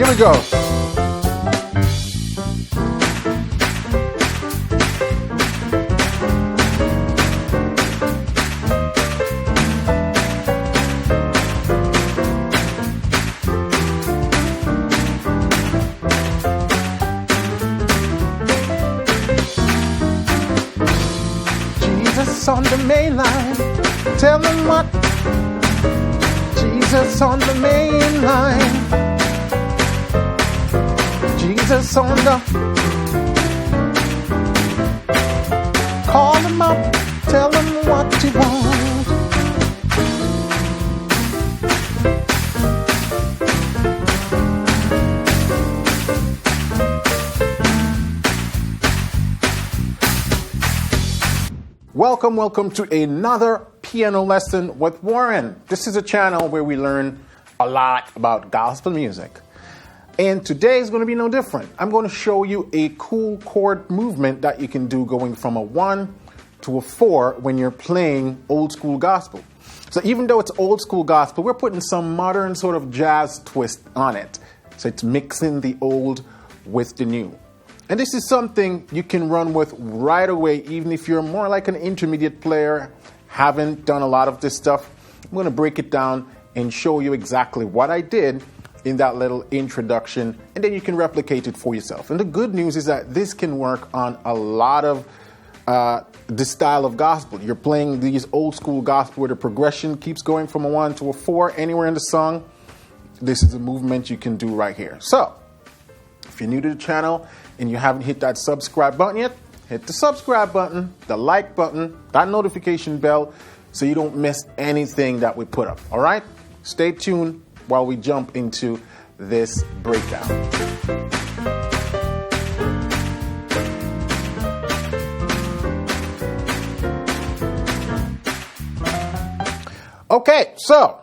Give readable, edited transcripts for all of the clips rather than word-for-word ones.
we go. Jesus on the main line, tell them what. Jesus on the main line, Jesus on the. Call him up, tell him what you want. Welcome to another piano lesson with Warren. This is a channel where we learn a lot about gospel music. And today is going to be no different. I'm going to show you a cool chord movement that you can do going from a 1 to a 4 when you're playing old school gospel. So even though it's old school gospel, we're putting some modern sort of jazz twist on it. So it's mixing the old with the new. And this is something you can run with right away, even if you're more like an intermediate player, haven't done a lot of this stuff. I'm going to break it down and show you exactly what I did in that little introduction, and then you can replicate it for yourself. And the good news is that this can work on a lot of this style of gospel. You're playing these old school gospel where the progression keeps going from a 1 to a 4 anywhere in the song. This is a movement you can do right here. So if you're new to the channel and you haven't hit that subscribe button yet, hit the subscribe button, the like button, that notification bell, so you don't miss anything that we put up. All right? Stay tuned while we jump into this breakdown. Okay, so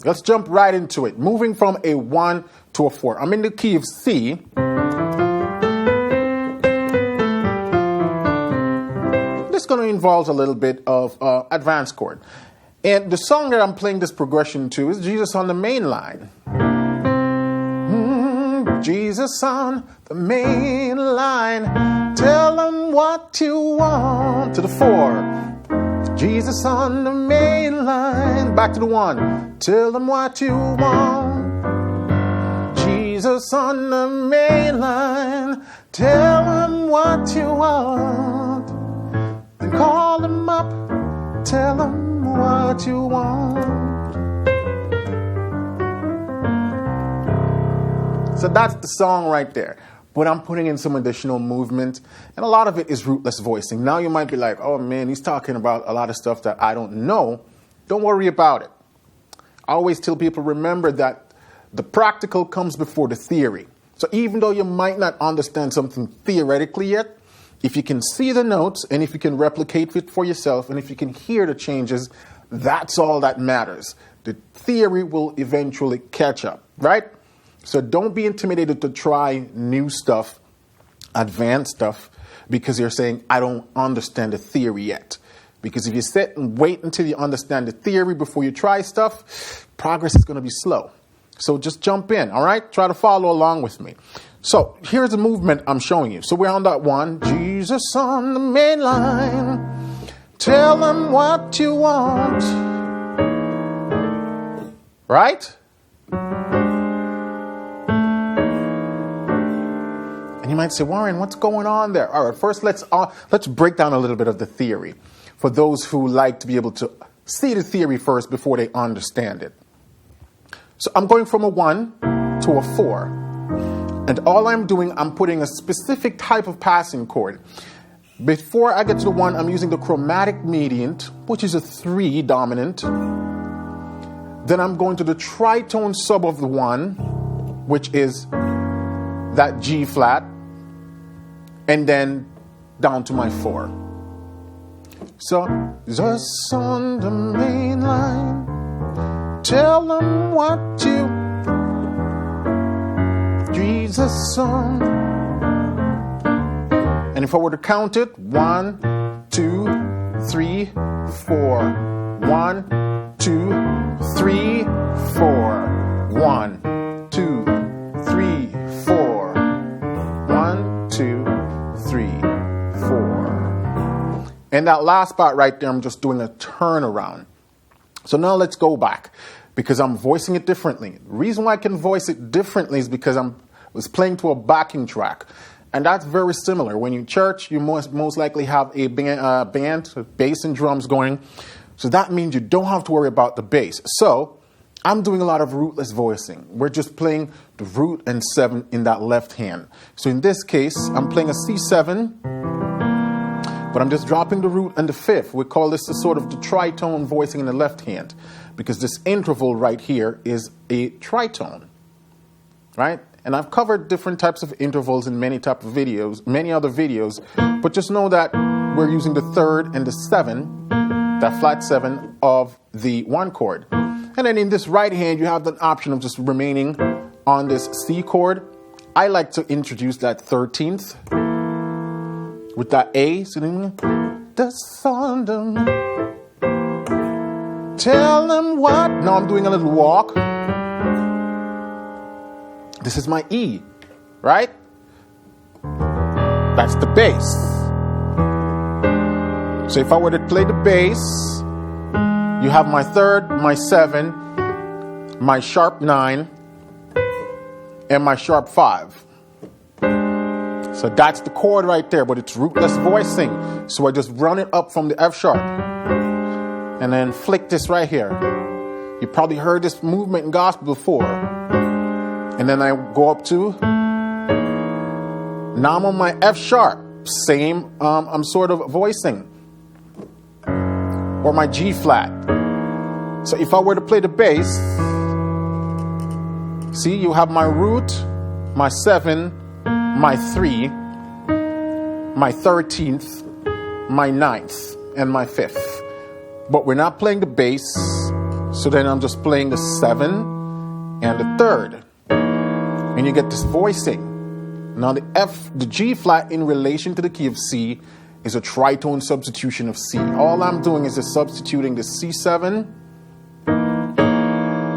let's jump right into it. Moving from a 1 to a 4. I'm in the key of C. This is going to involve a little bit of advanced chord. And the song that I'm playing this progression to is Jesus on the main line. Jesus on the main line, tell them what you want, to the 4. Jesus on the main line, back to the 1, tell them what you want. Jesus on the main line, tell them what you want. Then call them up, tell them what you want. So that's the song right there. But I'm putting in some additional movement, and a lot of it is rootless voicing. Now you might be like, oh man, he's talking about a lot of stuff that I don't know. Don't worry about it. I always tell people, remember that the practical comes before the theory. So even though you might not understand something theoretically yet, if you can see the notes, and if you can replicate it for yourself, and if you can hear the changes, that's all that matters. The theory will eventually catch up, right? So don't be intimidated to try new stuff, advanced stuff, because you're saying, I don't understand the theory yet. Because if you sit and wait until you understand the theory before you try stuff, progress is going to be slow. So just jump in, all right? Try to follow along with me. So here's the movement I'm showing you. So we're on that 1. Jesus on the main line, tell them what you want. Right? And you might say, Warren, what's going on there? All right, first let's break down a little bit of the theory for those who like to be able to see the theory first before they understand it. So I'm going from a 1 to a 4. And all I'm doing, I'm putting a specific type of passing chord. Before I get to the 1, I'm using the chromatic mediant, which is a 3 dominant. Then I'm going to the tritone sub of the 1, which is that G flat, and then down to my 4. So, Jesus on the main line, tell them what you, Jesus on. And if I were to count it, 1, 2, 3, 4. 1, 2, 3, 4. 1, 2, And that last part right there, I'm just doing a turnaround. So now let's go back, because I'm voicing it differently. The reason why I can voice it differently is because I was playing to a backing track. And that's very similar. When you're in church, you most likely have a band, bass and drums going. So that means you don't have to worry about the bass. So I'm doing a lot of rootless voicing. We're just playing the root and 7 in that left hand. So in this case, I'm playing a C7, but I'm just dropping the root and the 5th. We call this the sort of the tritone voicing in the left hand, because this interval right here is a tritone, right? And I've covered different types of intervals in many other videos, but just know that we're using the 3rd and the 7, that flat 7 of the 1 chord. And then in this right hand, you have the option of just remaining on this C chord. I like to introduce that 13th with that A. The sound of tell them what. Now I'm doing a little walk. This is my E, right? That's the bass. So if I were to play the bass, you have my 3rd, my 7, my sharp 9, and my sharp 5. So that's the chord right there, but it's rootless voicing. So I just run it up from the F sharp and then flick this right here. You probably heard this movement in gospel before. And then I go up to, now I'm on my F sharp, same, I'm sort of voicing, or my G flat. So if I were to play the bass, see, you have my root, my 7, my 3, my 13th, my 9th, and my 5th. But we're not playing the bass, so then I'm just playing the 7 and the 3rd. And you get this voicing. Now the G flat in relation to the key of C is a tritone substitution of C. All I'm doing is just substituting the C7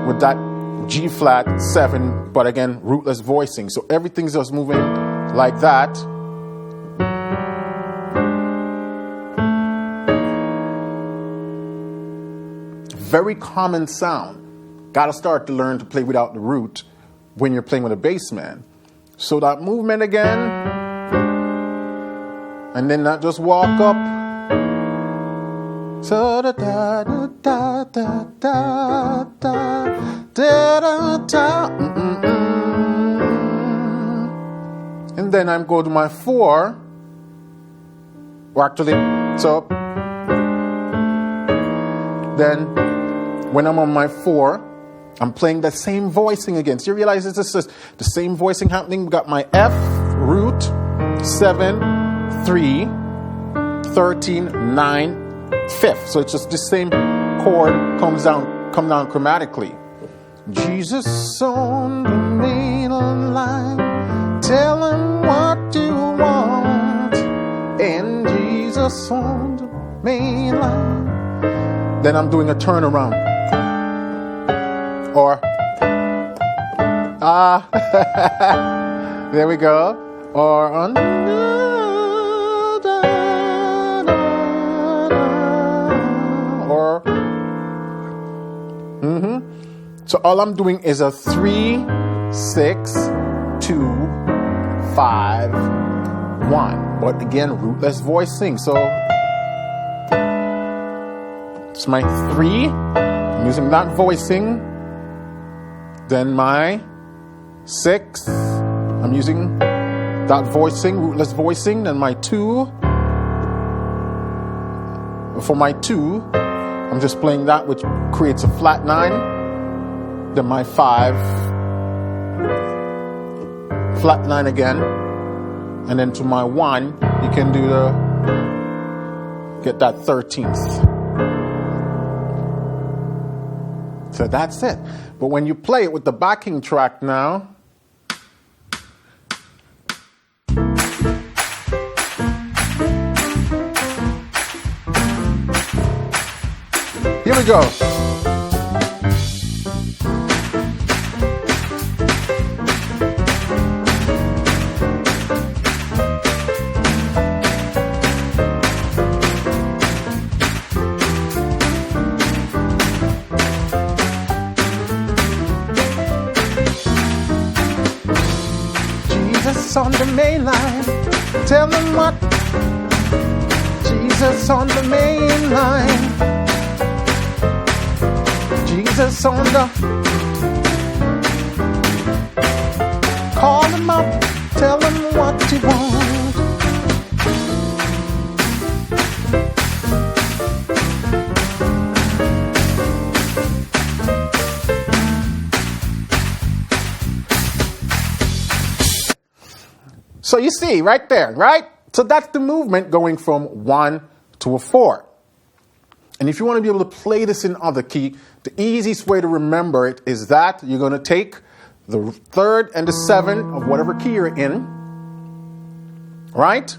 with that G flat 7, but again, rootless voicing. So everything's just moving like that. Very common sound. Gotta start to learn to play without the root when you're playing with a bass man. So that movement again, and then not just walk up. So da da da da da da da da da. And then I'm going to my 4, or actually, so then when I'm on my 4, I'm playing the same voicing again. So you realize it's just the same voicing happening. We got my F, root, 7, 3, 13, 9, 5th. So it's just the same chord come down chromatically. Jesus on the main line, tell him what you want. And Jesus on the main line. Then I'm doing a turnaround. Or, there we go. Or on, or, So all I'm doing is a 3, 6, 2, 5, 1. But again, rootless voicing. So it's my 3. I'm using that voicing. Then my 6, I'm using that voicing, rootless voicing. Then my 2, for my 2, I'm just playing that, which creates a flat 9. Then my 5, flat 9 again. And then to my 1, you can do get that 13th. So that's it. But when you play it with the backing track now, here we go. on the main line. Tell them what? Jesus on the main line. Jesus on the. Call him up. Tell him what you want. So you see right there, right? So that's the movement going from 1 to a 4. And if you want to be able to play this in other key, the easiest way to remember it is that you're going to take the 3rd and the 7th of whatever key you're in, right?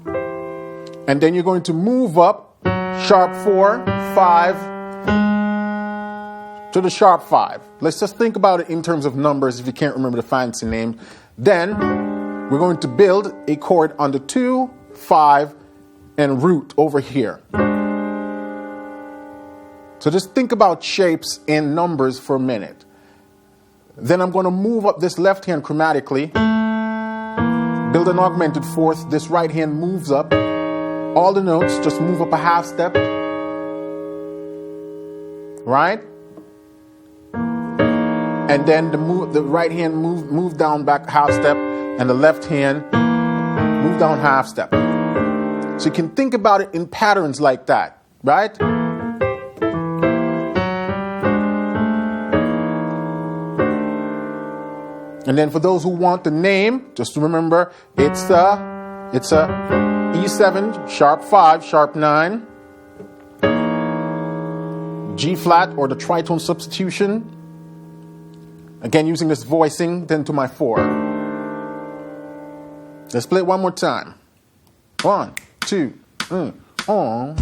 And then you're going to move up sharp 4, 5 to the sharp 5. Let's just think about it in terms of numbers if you can't remember the fancy name. Then we're going to build a chord on the 2, 5, and root over here. So just think about shapes and numbers for a minute. Then I'm going to move up this left hand chromatically, build an augmented 4th. This right hand moves up. All the notes just move up a half step. Right? And then the right hand move down back half step, and the left hand move down half step. So you can think about it in patterns like that, right? And then for those who want the name, just remember it's a E7, sharp 5, sharp 9, G flat or the tritone substitution. Again, using this voicing, then to my 4. Let's play it one more time. 1, 2, on.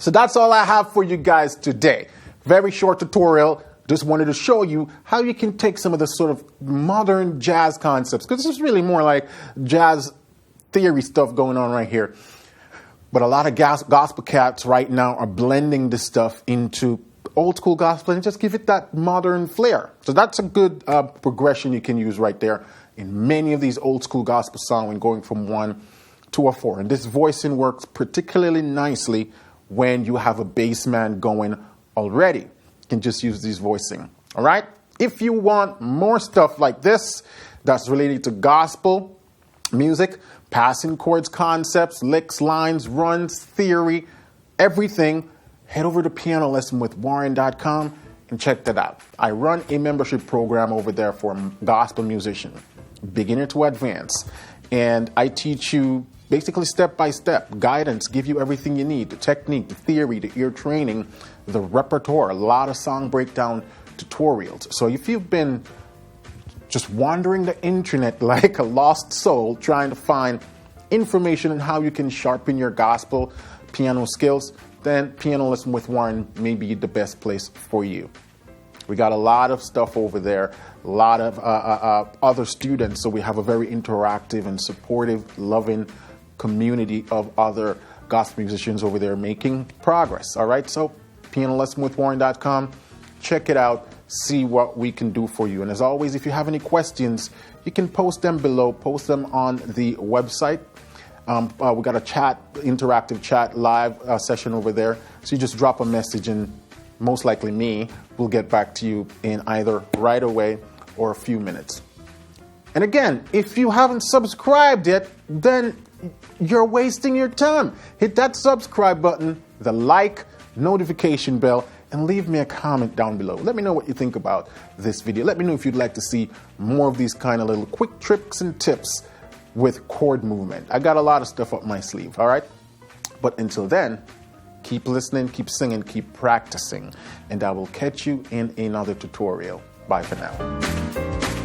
So that's all I have for you guys today. Very short tutorial. Just wanted to show you how you can take some of the sort of modern jazz concepts, because this is really more like jazz theory stuff going on right here. But a lot of gospel cats right now are blending this stuff into old school gospel and just give it that modern flair. So that's a good progression you can use right there in many of these old school gospel songs when going from 1 to a 4. And this voicing works particularly nicely when you have a bass man going already. You can just use these voicing. All right? If you want more stuff like this that's related to gospel music, passing chords, concepts, licks, lines, runs, theory, everything, head over to pianolessonwithwarren.com and check that out. I run a membership program over there for gospel musicians, beginner to advanced. And I teach you basically step-by-step guidance, give you everything you need, the technique, the theory, the ear training, the repertoire, a lot of song breakdown tutorials. So if you've been just wandering the internet like a lost soul trying to find information on how you can sharpen your gospel piano skills, then Piano Lesson with Warren may be the best place for you. We got a lot of stuff over there, a lot of other students, so we have a very interactive and supportive, loving community of other gospel musicians over there making progress. All right, so pianolessonwithwarren.com, check it out, see what we can do for you. And as always, if you have any questions, you can post them below, post them on the website. We got a interactive chat live session over there. So you just drop a message and most likely me will get back to you in either right away or a few minutes. And again, if you haven't subscribed yet, then you're wasting your time. Hit that subscribe button, the like, notification bell, and leave me a comment down below. Let me know what you think about this video. Let me know if you'd like to see more of these kind of little quick tricks and tips with chord movement. I got a lot of stuff up my sleeve, all right? But until then, keep listening, keep singing, keep practicing, and I will catch you in another tutorial. Bye for now.